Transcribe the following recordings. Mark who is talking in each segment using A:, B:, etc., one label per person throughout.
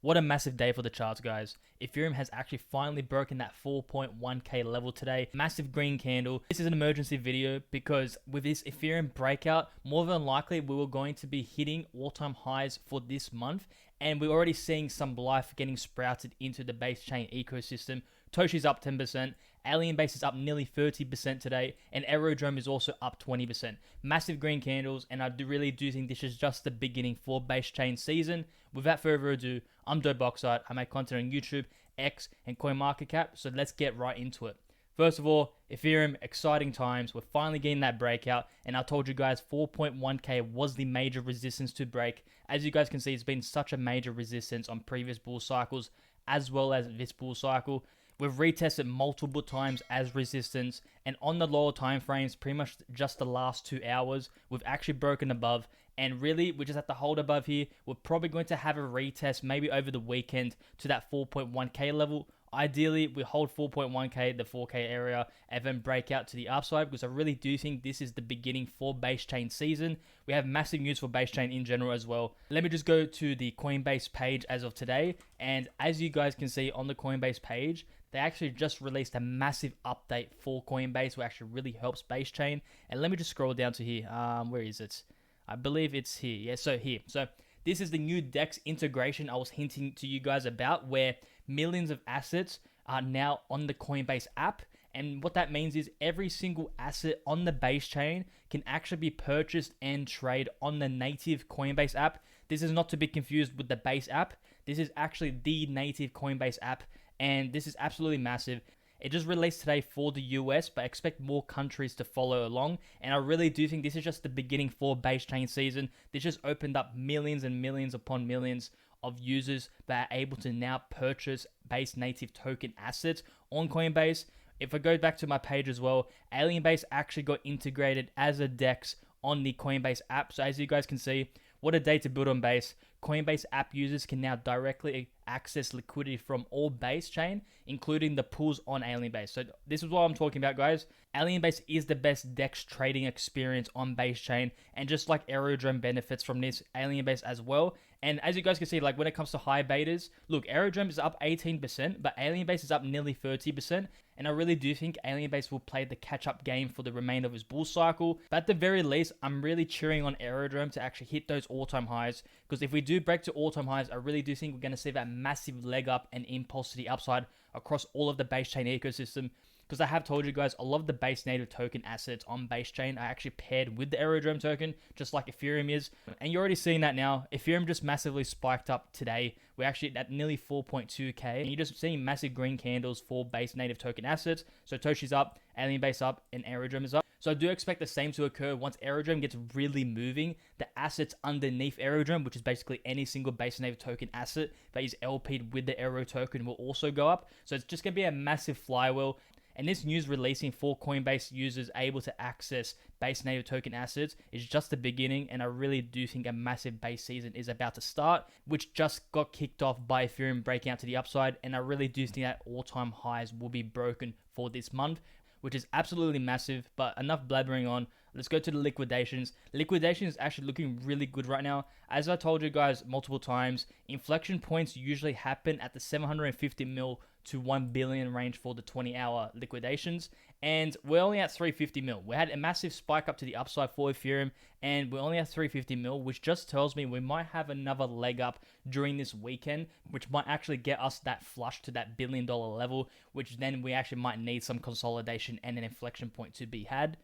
A: What a massive day for the charts, guys. Ethereum has actually finally broken that 4.1k level today. Massive green candle. This is an emergency video because with this Ethereum breakout, more than likely we were going to be hitting all-time highs for this month. And we're already seeing some life getting sprouted into the base chain ecosystem. Toshi's up 10%, Alien Base is up nearly 30% today, and Aerodrome is also up 20%. Massive green candles, and I really do think this is just the beginning for base chain season. Without further ado, I'm Dope Oxide. I make content on YouTube, X, and CoinMarketCap, so let's get right into it. First of all, Ethereum, exciting times. We're finally getting that breakout, and I told you guys 4.1k was the major resistance to break. As you guys can see, it's been such a major resistance on previous bull cycles, as well as this bull cycle. We've retested multiple times as resistance, and on the lower time frames, pretty much just the last 2 hours, we've actually broken above, and really, we just have to hold above here. We're probably going to have a retest maybe over the weekend to that 4.1k level. Ideally, we hold 4.1k, the 4k area, and then break out to the upside, because I really do think this is the beginning for base chain season. We have massive news for base chain in general as well. Let me just go to the Coinbase page as of today, and as you guys can see on the Coinbase page, they actually just released a massive update for Coinbase, which actually really helps base chain. And let me just scroll down to here. Where is it? I believe it's here. Yeah, so here. So this is the new DEX integration I was hinting to you guys about, where millions of assets are now on the Coinbase app. And what that means is every single asset on the base chain can actually be purchased and trade on the native Coinbase app. This is not to be confused with the base app. This is actually the native Coinbase app, and this is absolutely massive. It just released today for the US, but I expect more countries to follow along. And I really do think this is just the beginning for base chain season. This just opened up millions and millions upon millions of users that are able to now purchase base native token assets on Coinbase. If I go back to my page as well, Alien Base actually got integrated as a DEX on the Coinbase app. So as you guys can see, what a day to build on Base. Coinbase app users can now directly access liquidity from all base chain, including the pools on Alien Base. So this is what I'm talking about, guys. Alien Base is the best DEX trading experience on base chain, and just like Aerodrome benefits from this, Alien Base as well. And as you guys can see, like when it comes to high betas, look, Aerodrome is up 18%, but Alien Base is up nearly 30%. And I really do think Alien Base will play the catch-up game for the remainder of his bull cycle. But at the very least, I'm really cheering on Aerodrome to actually hit those all-time highs. Because if we do break to all-time highs, I really do think we're going to see that massive leg up and impulse to the upside across all of the base chain ecosystem. Because I have told you guys, a lot of the base native token assets on base chain are actually paired with the Aerodrome token, just like Ethereum is. And you're already seeing that now. Ethereum just massively spiked up today. We're actually at nearly 4.2k. And you're just seeing massive green candles for base native token assets. So Toshi's up, Alien Base up, and Aerodrome is up. So I do expect the same to occur once Aerodrome gets really moving. The assets underneath Aerodrome, which is basically any single base native token asset that is LP'd with the Aero token, will also go up. So it's just going to be a massive flywheel. And this news releasing for Coinbase users able to access base native token assets is just the beginning, and I really do think a massive base season is about to start, which just got kicked off by Ethereum breaking out to the upside, and I really do think that all-time highs will be broken for this month, which is absolutely massive. But enough blabbering on. Let's go to the liquidations. Liquidation is actually looking really good right now. As I told you guys multiple times, inflection points usually happen at the 750 mil to 1 billion range for the 20-hour liquidations, and we're only at 350 mil. We had a massive spike up to the upside for Ethereum, and we're only at 350 mil, which just tells me we might have another leg up during this weekend, which might actually get us that flush to that $1 billion level, which then we actually might need some consolidation and an inflection point to be had.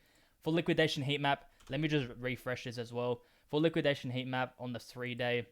A: For liquidation heat map, let me just refresh this as well. For liquidation heat map on the 3-day,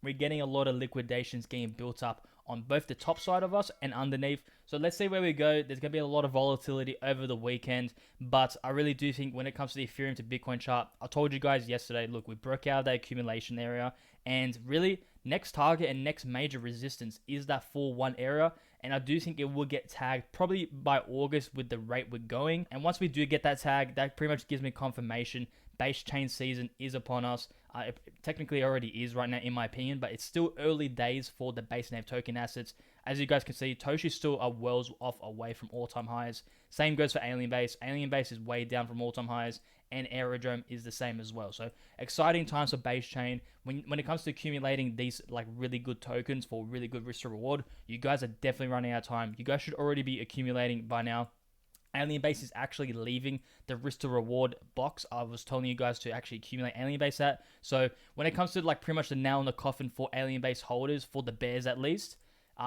A: we're getting a lot of liquidations getting built up on both the top side of us and underneath. So let's see where we go. There's going to be a lot of volatility over the weekend, but I really do think when it comes to the Ethereum to Bitcoin chart, I told you guys yesterday, look, we broke out of that accumulation area, and really next target and next major resistance is that 4-1 area. And I do think it will get tagged probably by August with the rate we're going. And once we do get that tag, that pretty much gives me confirmation base chain season is upon us. It technically already is right now, in my opinion, but it's still early days for the base native token assets. As you guys can see, Toshi's still a worlds off away from all-time highs. Same goes for Alien Base. Alien Base is way down from all-time highs, and Aerodrome is the same as well. So exciting times for base chain. When it comes to accumulating these like really good tokens for really good risk to reward, you guys are definitely running out of time. You guys should already be accumulating by now. Alien Base is actually leaving the risk to reward box I was telling you guys to actually accumulate Alien Base at. So when it comes to like pretty much the nail in the coffin for Alien Base holders, for the bears at least,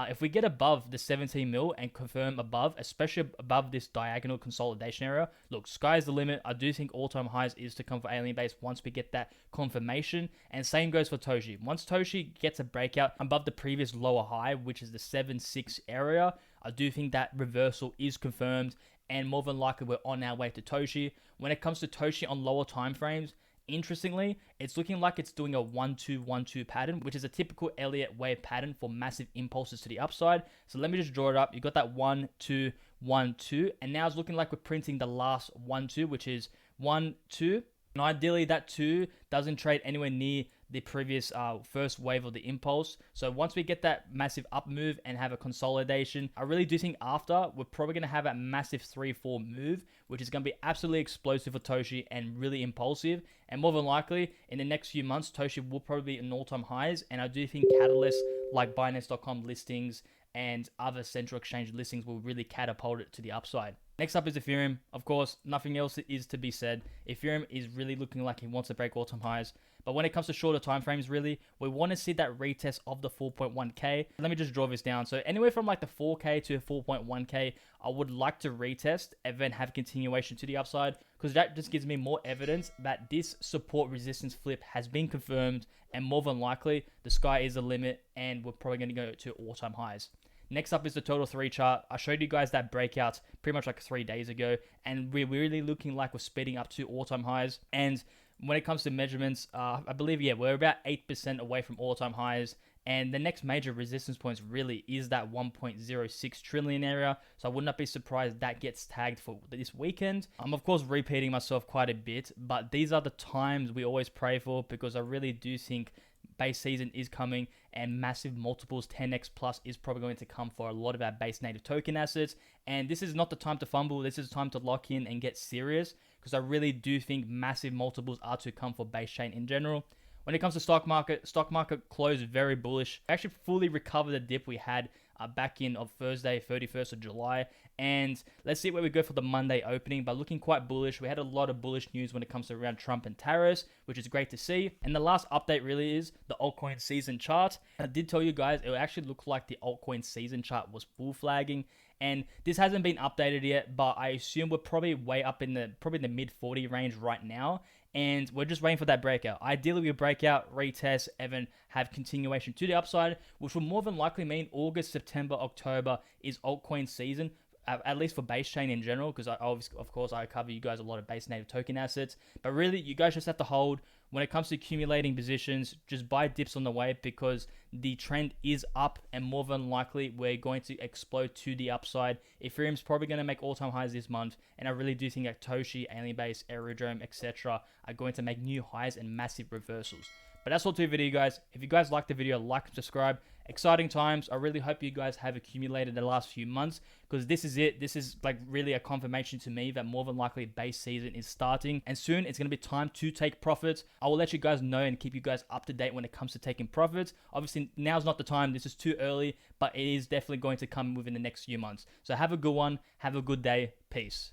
A: if we get above the 17 mil and confirm above, especially above this diagonal consolidation area, look, sky's the limit. I do think all-time highs is to come for Alien Base once we get that confirmation. And same goes for Toshi. Once Toshi gets a breakout above the previous lower high, which is the 7.6 area, I do think that reversal is confirmed, and more than likely we're on our way to Toshi. When it comes to Toshi on lower time frames, interestingly, it's looking like it's doing a 1-2-1-2 pattern, which is a typical Elliott wave pattern for massive impulses to the upside. So let me just draw it up. You got that 1-2-1-2, and now it's looking like we're printing the last 1-2, which is 1-2. And ideally, that 2 doesn't trade anywhere near the previous first wave of the impulse. So once we get that massive up move and have a consolidation, I really do think after, we're probably going to have a massive 3-4 move, which is going to be absolutely explosive for Toshi and really impulsive. And more than likely, in the next few months, Toshi will probably be in all-time highs. And I do think catalysts like Binance.com listings and other central exchange listings will really catapult it to the upside. Next up is Ethereum. Of course, nothing else is to be said. Ethereum is really looking like he wants to break all-time highs. But when it comes to shorter time frames, really, we want to see that retest of the 4.1K. Let me just draw this down. So anywhere from like the 4K to 4.1K, I would like to retest and then have continuation to the upside, because that just gives me more evidence that this support resistance flip has been confirmed, and more than likely, the sky is the limit, and we're probably going to go to all-time highs. Next up is the total 3 chart. I showed you guys that breakout pretty much like 3 days ago, and we're really looking like we're speeding up to all-time highs. And when it comes to measurements, I believe, yeah, we're about 8% away from all-time highs. And the next major resistance points really is that 1.06 trillion area. So I would not be surprised that gets tagged for this weekend. I'm of course repeating myself quite a bit, but these are the times we always pray for, because I really do think base season is coming and massive multiples 10x plus is probably going to come for a lot of our base native token assets. And this is not the time to fumble. This is time to lock in and get serious, because I really do think massive multiples are to come for base chain in general. When it comes to stock market closed very bullish. I actually fully recovered the dip we had back in of Thursday, 31st of July. And let's see where we go for the Monday opening, but looking quite bullish. We had a lot of bullish news when it comes to around Trump and tariffs, which is great to see. And the last update really is the altcoin season chart. I did tell you guys, it actually looked like the altcoin season chart was full flagging. And this hasn't been updated yet, but I assume we're probably way up in the mid 40 range right now. And we're just waiting for that breakout. Ideally, we break out, retest, and then have continuation to the upside, which will more than likely mean August, September, October is altcoin season, at least for base chain in general, because of course I cover you guys a lot of base native token assets. But really, you guys just have to hold. When it comes to accumulating positions, just buy dips on the way, because the trend is up, and more than likely we're going to explode to the upside. Ethereum's probably going to make all-time highs this month, and I really do think that Toshi, Alien Base, Aerodrome, etc. are going to make new highs and massive reversals. But that's all to the video, guys. If you guys liked the video, like and subscribe. Exciting times. I really hope you guys have accumulated the last few months, because this is it. This is like really a confirmation to me that more than likely base season is starting, and soon it's going to be time to take profits. I will let you guys know and keep you guys up to date when it comes to taking profits. Obviously, now's not the time. This is too early, but it is definitely going to come within the next few months. So have a good one. Have a good day. Peace.